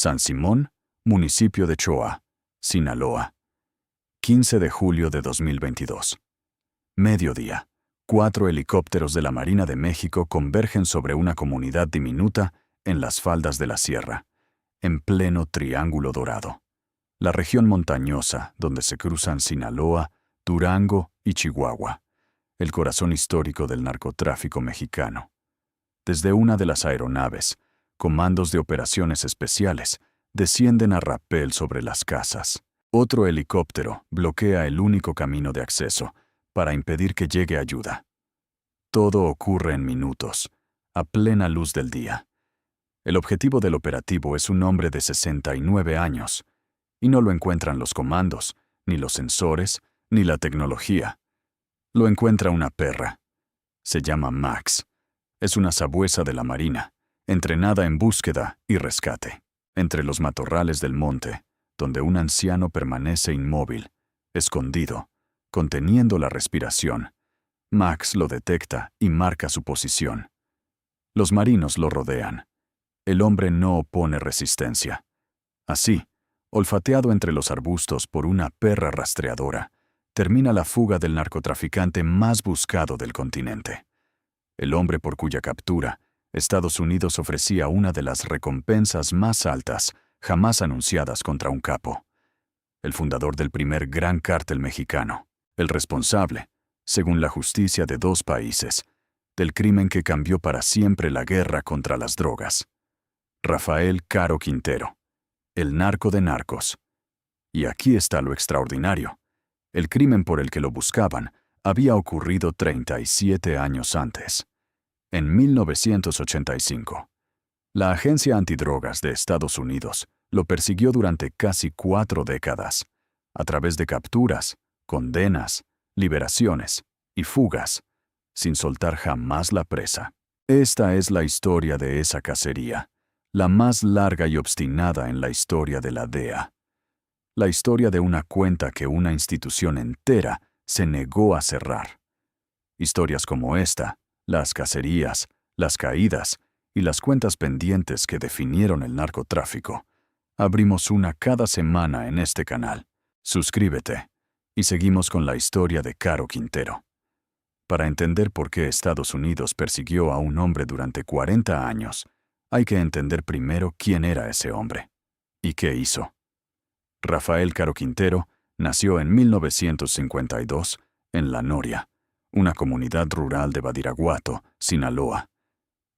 San Simón, municipio de Choa, Sinaloa. 15 de julio de 2022. Mediodía. 4 helicópteros de la Marina de México convergen sobre una comunidad diminuta en las faldas de la sierra, en pleno Triángulo Dorado, la región montañosa donde se cruzan Sinaloa, Durango y Chihuahua, el corazón histórico del narcotráfico mexicano. Desde una de las aeronaves, comandos de operaciones especiales descienden a rapel sobre las casas. Otro helicóptero bloquea el único camino de acceso para impedir que llegue ayuda. Todo ocurre en minutos, a plena luz del día. El objetivo del operativo es un hombre de 69 años, y no lo encuentran los comandos, ni los sensores, ni la tecnología. Lo encuentra una perra. Se llama Max. Es una sabuesa de la Marina, entrenada en búsqueda y rescate. Entre los matorrales del monte, donde un anciano permanece inmóvil, escondido, conteniendo la respiración, Max lo detecta y marca su posición. Los marinos lo rodean. El hombre no opone resistencia. Así, olfateado entre los arbustos por una perra rastreadora, termina la fuga del narcotraficante más buscado del continente. El hombre por cuya captura Estados Unidos ofrecía una de las recompensas más altas jamás anunciadas contra un capo. El fundador del primer gran cártel mexicano, el responsable, según la justicia de 2 países, del crimen que cambió para siempre la guerra contra las drogas. Rafael Caro Quintero, el narco de narcos. Y aquí está lo extraordinario. El crimen por el que lo buscaban había ocurrido 37 años antes. En 1985. La Agencia Antidrogas de Estados Unidos lo persiguió durante casi 4 décadas, a través de capturas, condenas, liberaciones y fugas, sin soltar jamás la presa. Esta es la historia de esa cacería, la más larga y obstinada en la historia de la DEA. La historia de una cuenta que una institución entera se negó a cerrar. Historias como esta, las cacerías, las caídas y las cuentas pendientes que definieron el narcotráfico. Abrimos una cada semana en este canal. Suscríbete y seguimos con la historia de Caro Quintero. Para entender por qué Estados Unidos persiguió a un hombre durante 40 años, hay que entender primero quién era ese hombre y qué hizo. Rafael Caro Quintero nació en 1952 en La Noria, una comunidad rural de Badiraguato, Sinaloa.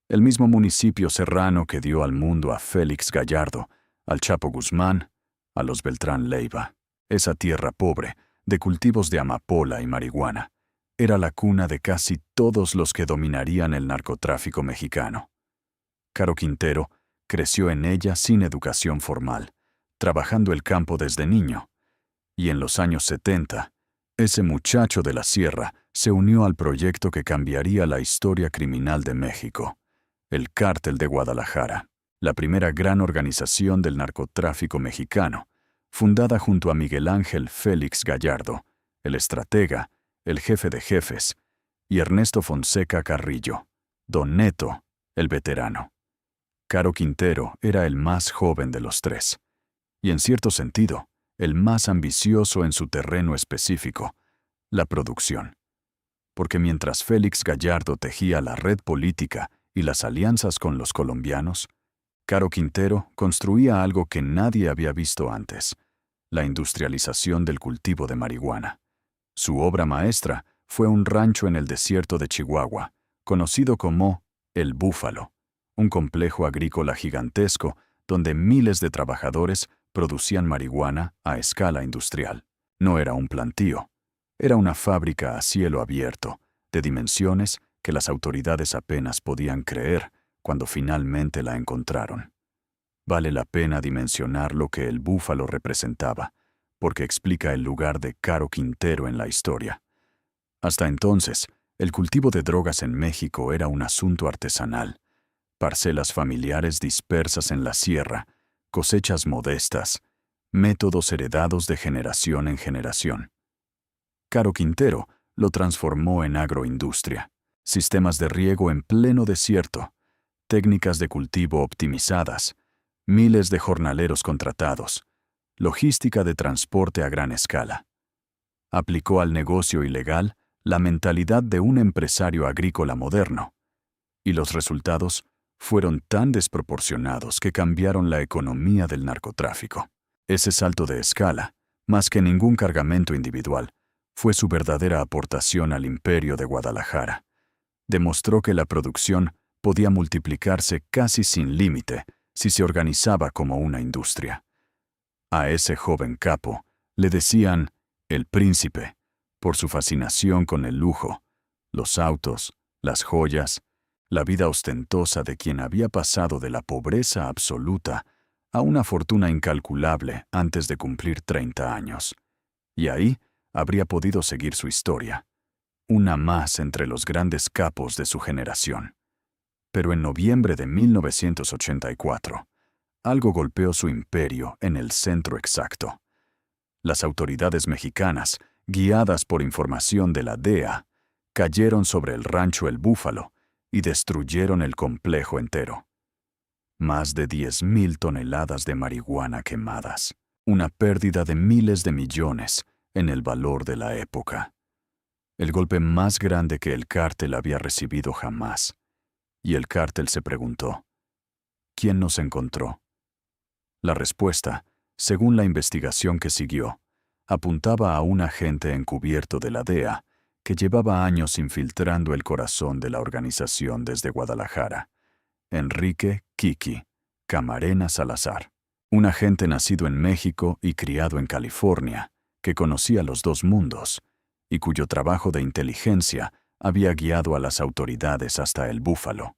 El mismo municipio serrano que dio al mundo a Félix Gallardo, al Chapo Guzmán, a los Beltrán Leiva. Esa tierra pobre, de cultivos de amapola y marihuana, era la cuna de casi todos los que dominarían el narcotráfico mexicano. Caro Quintero creció en ella sin educación formal, trabajando el campo desde niño. Y en los años 70, ese muchacho de la sierra se unió al proyecto que cambiaría la historia criminal de México, el Cártel de Guadalajara, la primera gran organización del narcotráfico mexicano, fundada junto a Miguel Ángel Félix Gallardo, el estratega, el jefe de jefes, y Ernesto Fonseca Carrillo, Don Neto, el veterano. Caro Quintero era el más joven de los 3, y en cierto sentido, el más ambicioso en su terreno específico, la producción. Porque mientras Félix Gallardo tejía la red política y las alianzas con los colombianos, Caro Quintero construía algo que nadie había visto antes, la industrialización del cultivo de marihuana. Su obra maestra fue un rancho en el desierto de Chihuahua, conocido como El Búfalo, un complejo agrícola gigantesco donde miles de trabajadores producían marihuana a escala industrial. No era un plantío, era una fábrica a cielo abierto, de dimensiones que las autoridades apenas podían creer cuando finalmente la encontraron. Vale la pena dimensionar lo que el búfalo representaba, porque explica el lugar de Caro Quintero en la historia. Hasta entonces, el cultivo de drogas en México era un asunto artesanal. Parcelas familiares dispersas en la sierra, cosechas modestas, métodos heredados de generación en generación. Caro Quintero lo transformó en agroindustria, sistemas de riego en pleno desierto, técnicas de cultivo optimizadas, miles de jornaleros contratados, logística de transporte a gran escala. Aplicó al negocio ilegal la mentalidad de un empresario agrícola moderno, y los resultados fueron tan desproporcionados que cambiaron la economía del narcotráfico. Ese salto de escala, más que ningún cargamento individual, fue su verdadera aportación al imperio de Guadalajara. Demostró que la producción podía multiplicarse casi sin límite si se organizaba como una industria. A ese joven capo le decían el príncipe por su fascinación con el lujo, los autos, las joyas, la vida ostentosa de quien había pasado de la pobreza absoluta a una fortuna incalculable antes de cumplir 30 años. Y ahí habría podido seguir su historia, una más entre los grandes capos de su generación. Pero en noviembre de 1984, algo golpeó su imperio en el centro exacto. Las autoridades mexicanas, guiadas por información de la DEA, cayeron sobre el rancho El Búfalo y destruyeron el complejo entero. Más de 10,000 toneladas de marihuana quemadas, una pérdida de miles de millones en el valor de la época. El golpe más grande que el cártel había recibido jamás. Y el cártel se preguntó, ¿quién nos encontró? La respuesta, según la investigación que siguió, apuntaba a un agente encubierto de la DEA que llevaba años infiltrando el corazón de la organización desde Guadalajara, Enrique Kiki Camarena Salazar, un agente nacido en México y criado en California, que conocía los dos mundos y cuyo trabajo de inteligencia había guiado a las autoridades hasta El Búfalo.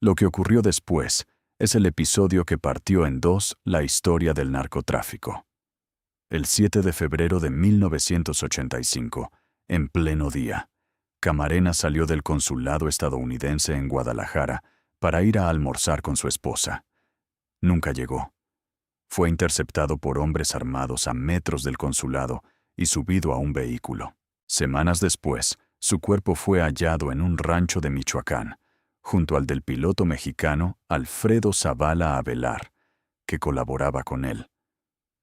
Lo que ocurrió después es el episodio que partió en dos la historia del narcotráfico. El 7 de febrero de 1985, en pleno día, Camarena salió del consulado estadounidense en Guadalajara para ir a almorzar con su esposa. Nunca llegó. Fue interceptado por hombres armados a metros del consulado y subido a un vehículo. Semanas después, su cuerpo fue hallado en un rancho de Michoacán, junto al del piloto mexicano Alfredo Zavala Avelar, que colaboraba con él.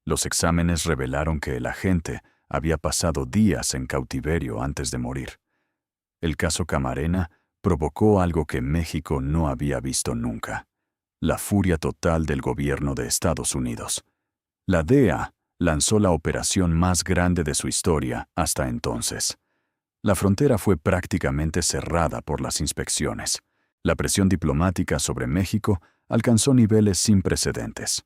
Los exámenes revelaron que el agente había pasado días en cautiverio antes de morir. El caso Camarena provocó algo que México no había visto nunca: la furia total del gobierno de Estados Unidos. La DEA lanzó la operación más grande de su historia hasta entonces. La frontera fue prácticamente cerrada por las inspecciones. La presión diplomática sobre México alcanzó niveles sin precedentes.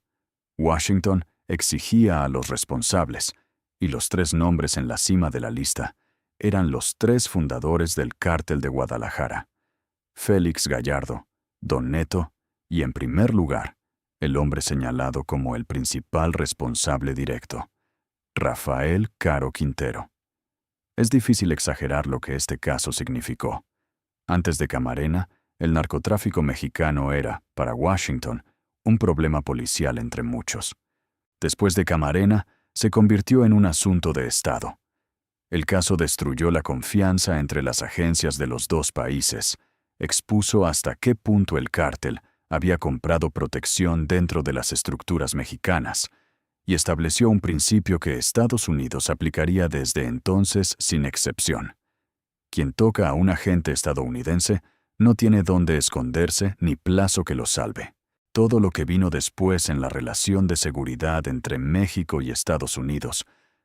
Washington exigía a los responsables, y los tres nombres en la cima de la lista eran los tres fundadores del Cártel de Guadalajara: Félix Gallardo, Don Neto y, en primer lugar, el hombre señalado como el principal responsable directo, Rafael Caro Quintero. Es difícil exagerar lo que este caso significó. Antes de Camarena, el narcotráfico mexicano era, para Washington, un problema policial entre muchos. Después de Camarena, se convirtió en un asunto de Estado. El caso destruyó la confianza entre las agencias de los dos países, expuso hasta qué punto el cártel había comprado protección dentro de las estructuras mexicanas, y estableció un principio que Estados Unidos aplicaría desde entonces sin excepción: quien toca a un agente estadounidense no tiene dónde esconderse ni plazo que lo salve. Todo lo que vino después en la relación de seguridad entre México y Estados Unidos,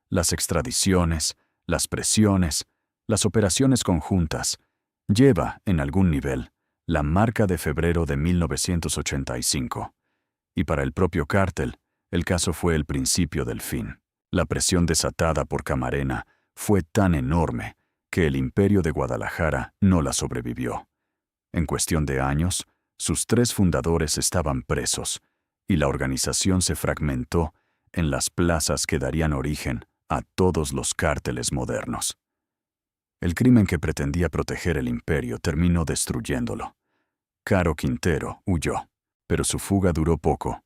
las extradiciones, las presiones, las operaciones conjuntas, lleva, en algún nivel, la marca de febrero de 1985. Y para el propio cártel, el caso fue el principio del fin. La presión desatada por Camarena fue tan enorme que el imperio de Guadalajara no la sobrevivió. En cuestión de años, sus tres fundadores estaban presos, y la organización se fragmentó en las plazas que darían origen a todos los cárteles modernos. El crimen que pretendía proteger el imperio terminó destruyéndolo. Caro Quintero huyó, pero su fuga duró poco.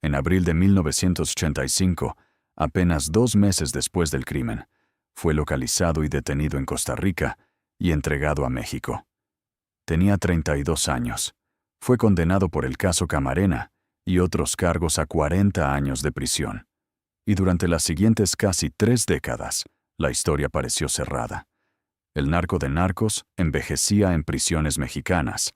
En abril de 1985, apenas 2 meses después del crimen, fue localizado y detenido en Costa Rica y entregado a México. Tenía 32 años. Fue condenado por el caso Camarena y otros cargos a 40 años de prisión. Y durante las siguientes casi 3 décadas, la historia pareció cerrada. El narco de narcos envejecía en prisiones mexicanas.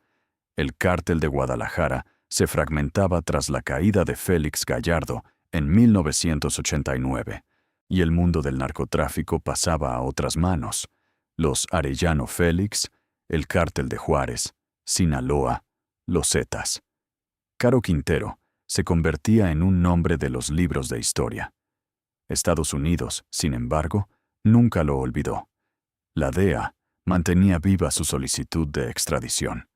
El cártel de Guadalajara se fragmentaba tras la caída de Félix Gallardo en 1989, y el mundo del narcotráfico pasaba a otras manos: los Arellano Félix, el cártel de Juárez, Sinaloa, los Zetas. Caro Quintero se convertía en un nombre de los libros de historia. Estados Unidos, sin embargo, nunca lo olvidó. La DEA mantenía viva su solicitud de extradición.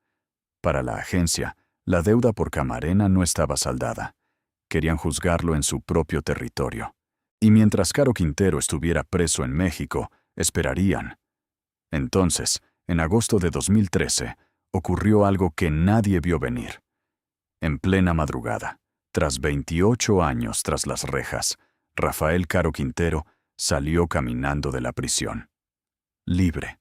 Para la agencia, la deuda por Camarena no estaba saldada. Querían juzgarlo en su propio territorio. Y mientras Caro Quintero estuviera preso en México, esperarían. Entonces, en agosto de 2013, ocurrió algo que nadie vio venir. En plena madrugada, tras 28 años tras las rejas, Rafael Caro Quintero salió caminando de la prisión. Libre.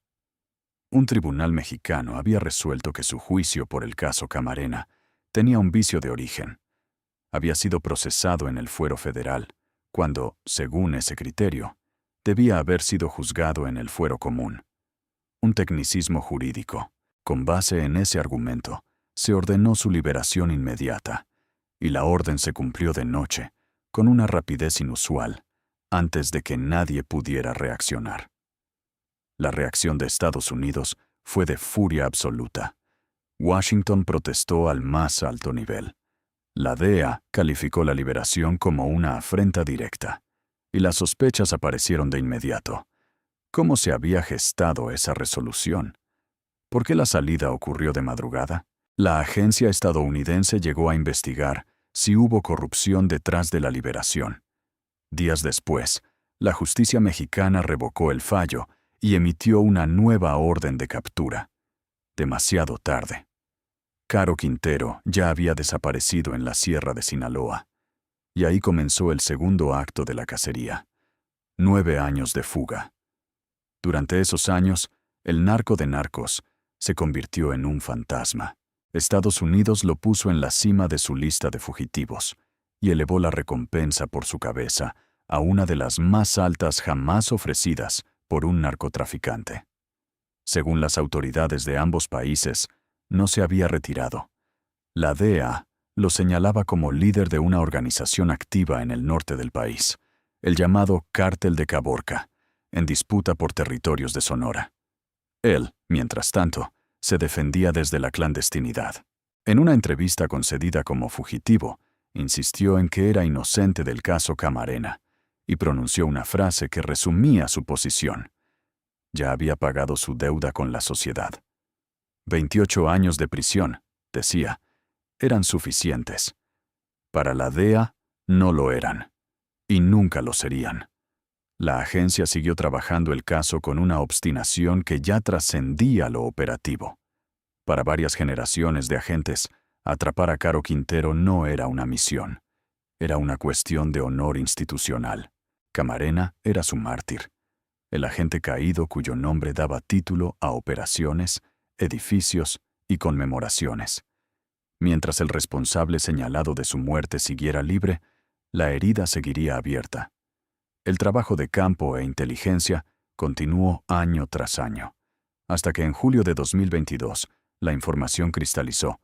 Un tribunal mexicano había resuelto que su juicio por el caso Camarena tenía un vicio de origen. Había sido procesado en el fuero federal, cuando, según ese criterio, debía haber sido juzgado en el fuero común. Un tecnicismo jurídico. Con base en ese argumento, se ordenó su liberación inmediata, y la orden se cumplió de noche, con una rapidez inusual, antes de que nadie pudiera reaccionar. La reacción de Estados Unidos fue de furia absoluta. Washington protestó al más alto nivel. La DEA calificó la liberación como una afrenta directa, y las sospechas aparecieron de inmediato. ¿Cómo se había gestado esa resolución? ¿Por qué la salida ocurrió de madrugada? La agencia estadounidense llegó a investigar si hubo corrupción detrás de la liberación. Días después, la justicia mexicana revocó el fallo y emitió una nueva orden de captura. Demasiado tarde. Caro Quintero ya había desaparecido en la sierra de Sinaloa. Y ahí comenzó el segundo acto de la cacería. 9 años de fuga. Durante esos años, el narco de narcos se convirtió en un fantasma. Estados Unidos lo puso en la cima de su lista de fugitivos y elevó la recompensa por su cabeza a una de las más altas jamás ofrecidas por un narcotraficante. Según las autoridades de ambos países, no se había retirado. La DEA lo señalaba como líder de una organización activa en el norte del país, el llamado Cártel de Caborca, en disputa por territorios de Sonora. Él, mientras tanto, se defendía desde la clandestinidad. En una entrevista concedida como fugitivo, insistió en que era inocente del caso Camarena y pronunció una frase que resumía su posición. Ya había pagado su deuda con la sociedad. 28 años de prisión, decía, eran suficientes. Para la DEA no lo eran, y nunca lo serían. La agencia siguió trabajando el caso con una obstinación que ya trascendía lo operativo. Para varias generaciones de agentes, atrapar a Caro Quintero no era una misión. Era una cuestión de honor institucional. Camarena era su mártir. El agente caído cuyo nombre daba título a operaciones, edificios y conmemoraciones. Mientras el responsable señalado de su muerte siguiera libre, la herida seguiría abierta. El trabajo de campo e inteligencia continuó año tras año, hasta que en julio de 2022 la información cristalizó.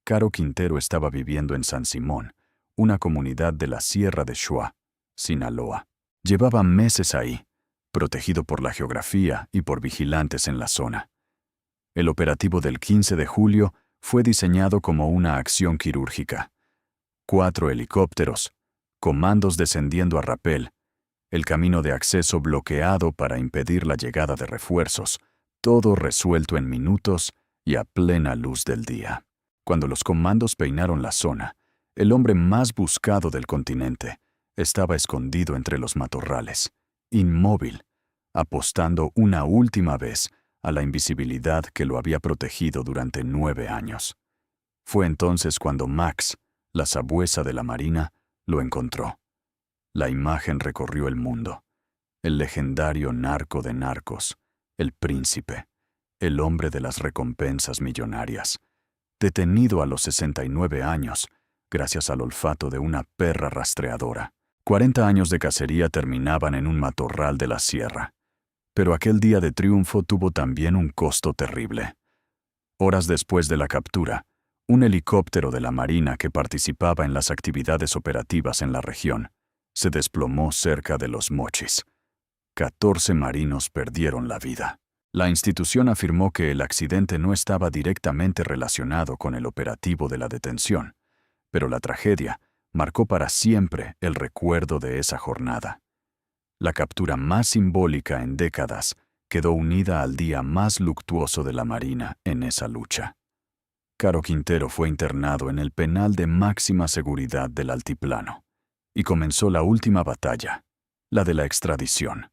Caro Quintero estaba viviendo en San Simón, una comunidad de la Sierra de Chua, Sinaloa. Llevaba meses ahí, protegido por la geografía y por vigilantes en la zona. El operativo del 15 de julio fue diseñado como una acción quirúrgica. 4 helicópteros, comandos descendiendo a rapel, el camino de acceso bloqueado para impedir la llegada de refuerzos, todo resuelto en minutos y a plena luz del día. Cuando los comandos peinaron la zona, el hombre más buscado del continente estaba escondido entre los matorrales, inmóvil, apostando una última vez a la invisibilidad que lo había protegido durante 9 años. Fue entonces cuando Max, la sabuesa de la Marina, lo encontró. La imagen recorrió el mundo. El legendario narco de narcos, el príncipe, el hombre de las recompensas millonarias, detenido a los 69 años, gracias al olfato de una perra rastreadora. 40 años de cacería terminaban en un matorral de la sierra. Pero aquel día de triunfo tuvo también un costo terrible. Horas después de la captura, un helicóptero de la Marina que participaba en las actividades operativas en la región se desplomó cerca de Los Mochis. 14 marinos perdieron la vida. La institución afirmó que el accidente no estaba directamente relacionado con el operativo de la detención, pero la tragedia marcó para siempre el recuerdo de esa jornada. La captura más simbólica en décadas quedó unida al día más luctuoso de la Marina en esa lucha. Caro Quintero fue internado en el penal de máxima seguridad del Altiplano, y comenzó la última batalla, la de la extradición.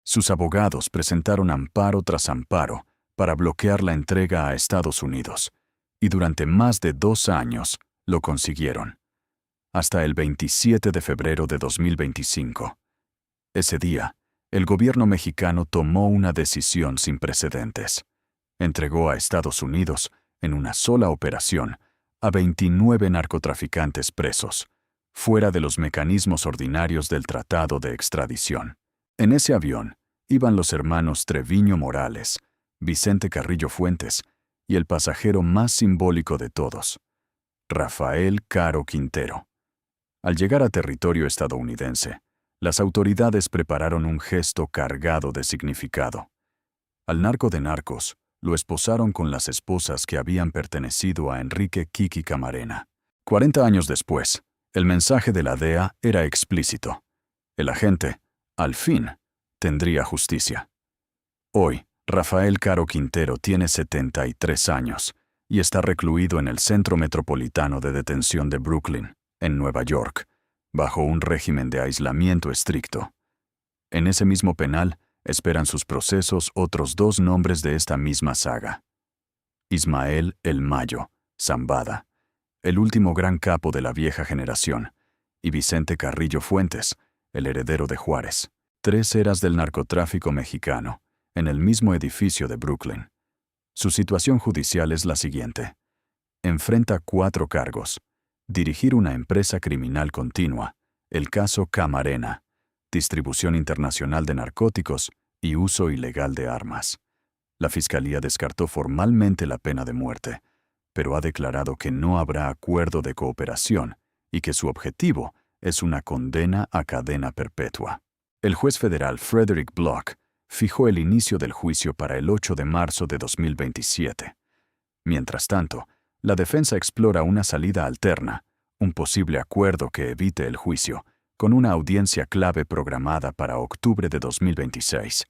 Sus abogados presentaron amparo tras amparo para bloquear la entrega a Estados Unidos, y durante más de 2 años lo consiguieron. Hasta el 27 de febrero de 2025. Ese día, el gobierno mexicano tomó una decisión sin precedentes. Entregó a Estados Unidos, en una sola operación, a 29 narcotraficantes presos, fuera de los mecanismos ordinarios del Tratado de Extradición. En ese avión iban los hermanos Treviño Morales, Vicente Carrillo Fuentes y el pasajero más simbólico de todos, Rafael Caro Quintero. Al llegar a territorio estadounidense, las autoridades prepararon un gesto cargado de significado. Al narco de narcos lo esposaron con las esposas que habían pertenecido a Enrique Kiki Camarena. 40 años después, el mensaje de la DEA era explícito. El agente, al fin, tendría justicia. Hoy, Rafael Caro Quintero tiene 73 años y está recluido en el Centro Metropolitano de Detención de Brooklyn, en Nueva York, bajo un régimen de aislamiento estricto. En ese mismo penal esperan sus procesos otros 2 nombres de esta misma saga. Ismael El Mayo Zambada, el último gran capo de la vieja generación, y Vicente Carrillo Fuentes, el heredero de Juárez. 3 eras del narcotráfico mexicano, en el mismo edificio de Brooklyn. Su situación judicial es la siguiente. Enfrenta 4 cargos: dirigir una empresa criminal continua, el caso Camarena, distribución internacional de narcóticos y uso ilegal de armas. La Fiscalía descartó formalmente la pena de muerte, pero ha declarado que no habrá acuerdo de cooperación y que su objetivo es una condena a cadena perpetua. El juez federal Frederick Block fijó el inicio del juicio para el 8 de marzo de 2027. Mientras tanto, la defensa explora una salida alterna, un posible acuerdo que evite el juicio, con una audiencia clave programada para octubre de 2026.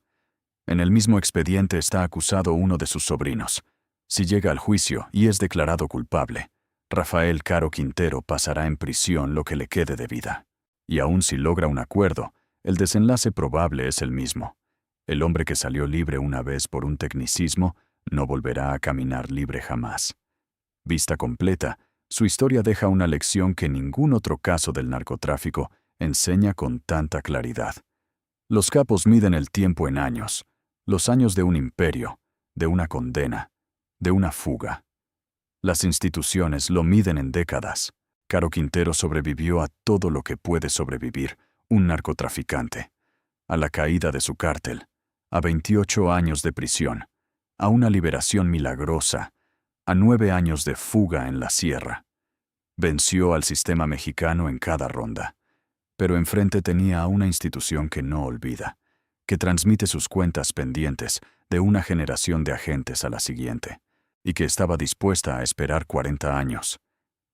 En el mismo expediente está acusado uno de sus sobrinos. Si llega al juicio y es declarado culpable, Rafael Caro Quintero pasará en prisión lo que le quede de vida. Y aun si logra un acuerdo, el desenlace probable es el mismo. El hombre que salió libre una vez por un tecnicismo no volverá a caminar libre jamás. Vista completa, su historia deja una lección que ningún otro caso del narcotráfico enseña con tanta claridad. Los capos miden el tiempo en años, los años de un imperio, de una condena, de una fuga. Las instituciones lo miden en décadas. Caro Quintero sobrevivió a todo lo que puede sobrevivir un narcotraficante: a la caída de su cártel, a 28 años de prisión, a una liberación milagrosa, a 9 años de fuga en la sierra. Venció al sistema mexicano en cada ronda, pero enfrente tenía a una institución que no olvida, que transmite sus cuentas pendientes de una generación de agentes a la siguiente, y que estaba dispuesta a esperar 40 años.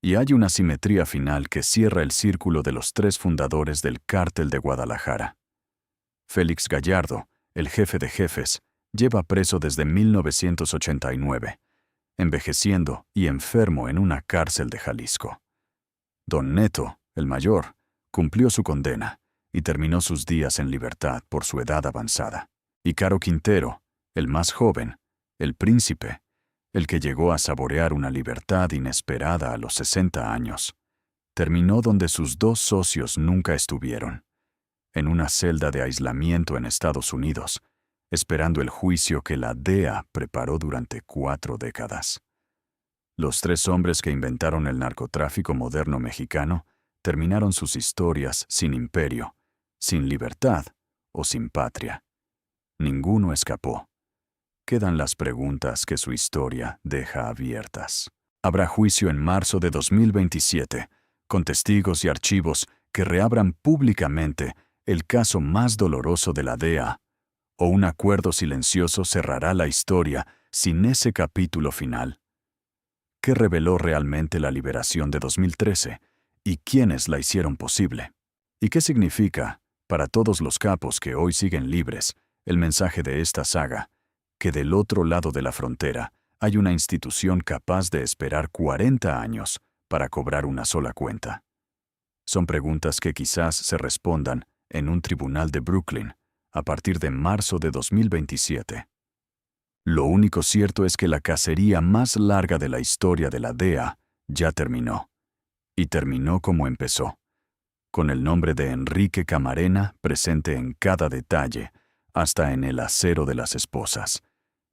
Y hay una simetría final que cierra el círculo de los 3 fundadores del Cártel de Guadalajara. Félix Gallardo, el jefe de jefes, lleva preso desde 1989, envejeciendo y enfermo en una cárcel de Jalisco. Don Neto, el mayor, cumplió su condena y terminó sus días en libertad por su edad avanzada. Y Caro Quintero, el más joven, el príncipe, el que llegó a saborear una libertad inesperada a los 60 años, terminó donde sus 2 socios nunca estuvieron, en una celda de aislamiento en Estados Unidos, esperando el juicio que la DEA preparó durante 4 décadas. Los 3 hombres que inventaron el narcotráfico moderno mexicano terminaron sus historias sin imperio, sin libertad o sin patria. Ninguno escapó. Quedan las preguntas que su historia deja abiertas. Habrá juicio en marzo de 2027, con testigos y archivos que reabran públicamente el caso más doloroso de la DEA, o un acuerdo silencioso cerrará la historia sin ese capítulo final. ¿Qué reveló realmente la liberación de 2013 y quiénes la hicieron posible? ¿Y qué significa, para todos los capos que hoy siguen libres, el mensaje de esta saga, que del otro lado de la frontera hay una institución capaz de esperar 40 años para cobrar una sola cuenta? Son preguntas que quizás se respondan en un tribunal de Brooklyn a partir de marzo de 2027. Lo único cierto es que la cacería más larga de la historia de la DEA ya terminó. Y terminó como empezó, con el nombre de Enrique Camarena presente en cada detalle, hasta en el acero de las esposas.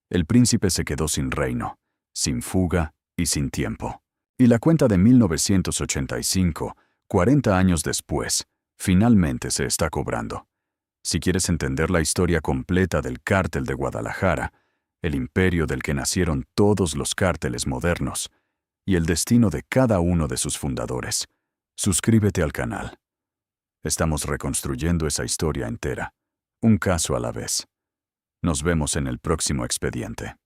El príncipe se quedó sin reino, sin fuga y sin tiempo. Y la cuenta de 1985, 40 años después, finalmente se está cobrando. Si quieres entender la historia completa del Cártel de Guadalajara, el imperio del que nacieron todos los cárteles modernos, y el destino de cada uno de sus fundadores, suscríbete al canal. Estamos reconstruyendo esa historia entera, un caso a la vez. Nos vemos en el próximo expediente.